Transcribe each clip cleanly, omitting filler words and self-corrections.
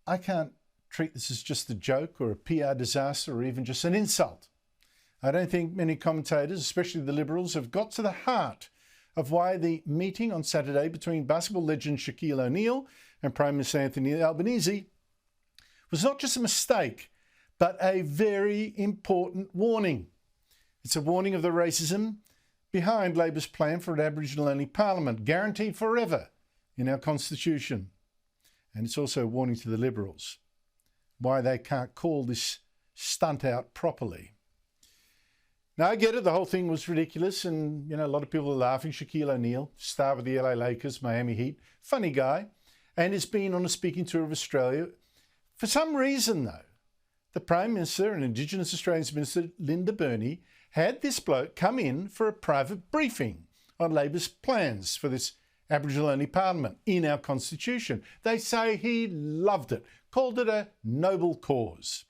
I can't treat this as just a joke or a PR disaster or even just an insult. I don't think many commentators, especially the Liberals, have got to the heart of why the meeting on Saturday between basketball legend Shaquille O'Neal and Prime Minister Anthony Albanese was not just a mistake, but a very important warning. It's a warning of the racism behind Labor's plan for an Aboriginal-only parliament, guaranteed forever in our constitution. And it's also a warning to the Liberals why they can't call this stunt out properly. Now, I get it, the whole thing was ridiculous, and, a lot of people are laughing. Shaquille O'Neal, star of the LA Lakers, Miami Heat, funny guy, and has been on a speaking tour of Australia. For some reason, though, the Prime Minister and Indigenous Australians Minister Linda Burney had this bloke come in for a private briefing on Labor's plans for this Aboriginal-only parliament in our constitution. They say he loved it, called it a noble cause.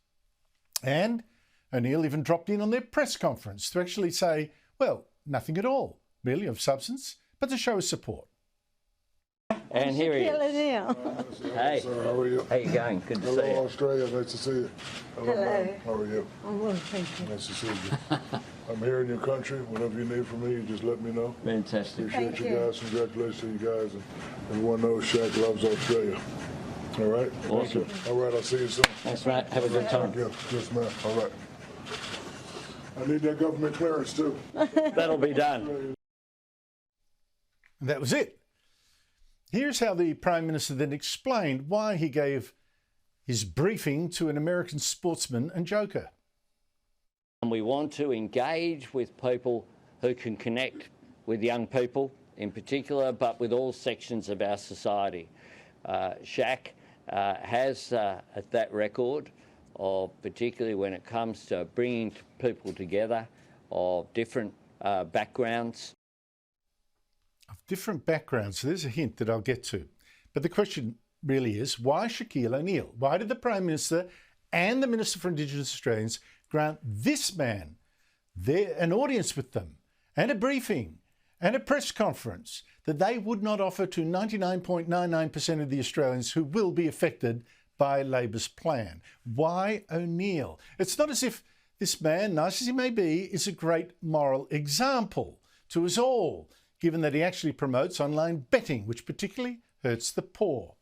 And O'Neal even dropped in on their press conference to actually say, well, nothing at all, really, of substance, but to show his support. And here he is. Hey, how are you? How you going? Good to see you. Hello, Australia. Nice to see you. Hello. Ma'am. How are you? I'm well, thank you. Nice to see you. I'm here in your country. Whatever you need from me, you just let me know. Fantastic. Appreciate Thank you you. guys. Congratulations to you guys. And everyone knows Shaq loves Australia. All right? Awesome. Thank you. All right, I'll see you soon. Thanks, mate. Have a good time. Thank you. Yes, ma'am. All right. I need that government clearance, too. That'll be done. And that was it. Here's how the Prime Minister then explained why he gave his briefing to an American sportsman and joker. And we want to engage with people who can connect with young people in particular, but with all sections of our society. Shaq has that record of, particularly when it comes to bringing people together of different backgrounds. Of different backgrounds, so there's a hint that I'll get to. But the question really is, why Shaquille O'Neal? Why did the Prime Minister and the Minister for Indigenous Australians grant this man an audience with them and a briefing and a press conference that they would not offer to 99.99% of the Australians who will be affected by Labor's plan? Why O'Neal? It's not as if this man, nice as he may be, is a great moral example to us all, given that he actually promotes online betting, which particularly hurts the poor.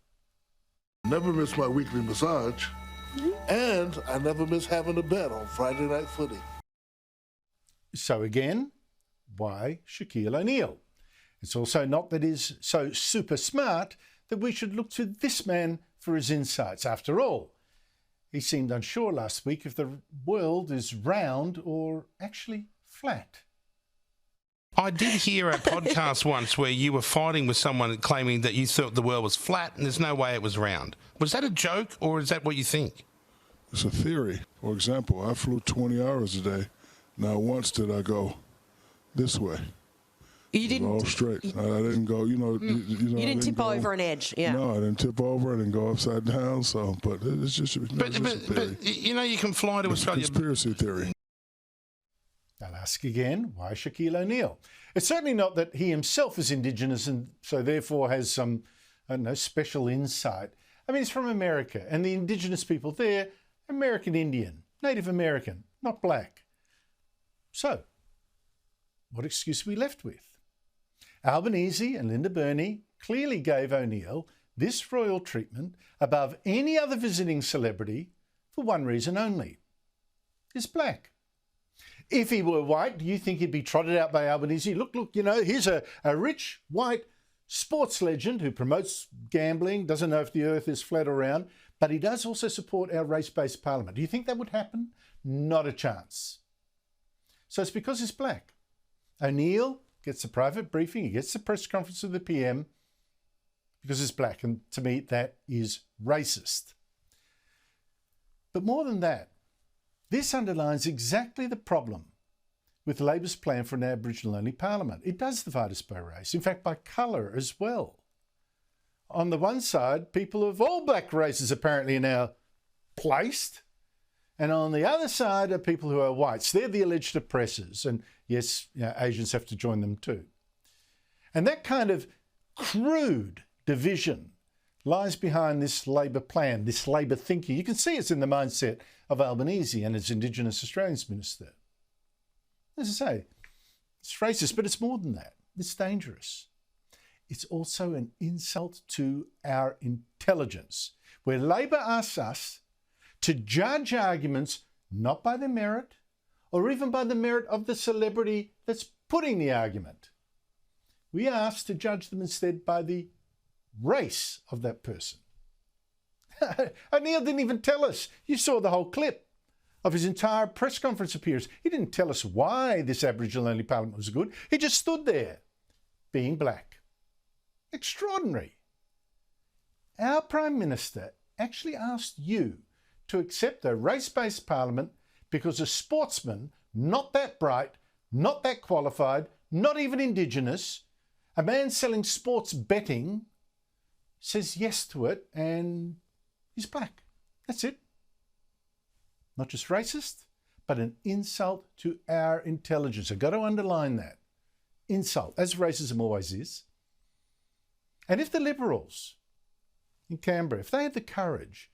Never miss my weekly massage. And I never miss having a bet on Friday Night Footy. So again, why Shaquille O'Neal? It's also not that he's so super smart that we should look to this man for his insights. After all, he seemed unsure last week if the world is round or actually flat. I did hear a podcast once where you were fighting with someone claiming that you thought the world was flat and there's no way it was round. Was that a joke or is that what you think? It's a theory. For example, I flew 20 hours a day. Not once did I go this way. You didn't. All straight. I didn't go, You didn't tip over an edge, yeah. No, I didn't tip over. I didn't go upside down. So, but it's just, a theory. But you can fly to Australia. Conspiracy theory. I'll ask again, why Shaquille O'Neal? It's certainly not that he himself is Indigenous and so therefore has some, I don't know, special insight. I mean, he's from America, and the Indigenous people there, American Indian, Native American, not black. So, what excuse are we left with? Albanese and Linda Burney clearly gave O'Neal this royal treatment above any other visiting celebrity for one reason only. He's black. If he were white, do you think he'd be trotted out by Albanese? Look, here's a rich, white sports legend who promotes gambling, doesn't know if the earth is flat or round, but he does also support our race-based parliament. Do you think that would happen? Not a chance. So it's because he's black. O'Neal gets a private briefing, he gets the press conference of the PM because he's black, and to me that is racist. But more than that, this underlines exactly the problem with Labor's plan for an Aboriginal-only parliament. It does divide us by race, in fact by colour as well. On the one side, people of all black races apparently are now placed, and on the other side are people who are whites. They're the alleged oppressors, and yes, Asians have to join them too. And that kind of crude division lies behind this Labor plan, this Labor thinking. You can see it's in the mindset of Albanese and his Indigenous Australians Minister. As I say, it's racist, but it's more than that. It's dangerous. It's also an insult to our intelligence, where Labor asks us to judge arguments not by the merit or even by the merit of the celebrity that's putting the argument. We ask to judge them instead by the race of that person. O'Neill didn't even tell us. You saw the whole clip of his entire press conference appearance. He didn't tell us why this Aboriginal-only parliament was good. He just stood there, being black. Extraordinary. Our Prime Minister actually asked you to accept a race-based parliament because a sportsman, not that bright, not that qualified, not even Indigenous, a man selling sports betting, says yes to it and he's black. That's it. Not just racist, but an insult to our intelligence. I've got to underline that. Insult, as racism always is. And if the Liberals in Canberra, if they had the courage,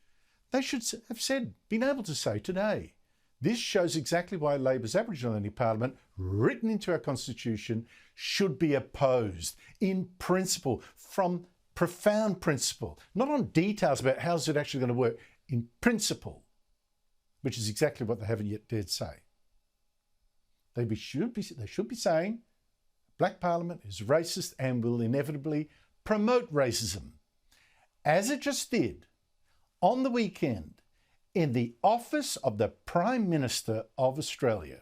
they should have said, been able to say today, this shows exactly why Labor's Aboriginal-only parliament, written into our constitution, should be opposed in principle, from profound principle, not on details about how's it actually going to work, in principle, which is exactly what they haven't yet dared say. They should be saying black parliament is racist and will inevitably promote racism, as it just did on the weekend in the office of the Prime Minister of Australia.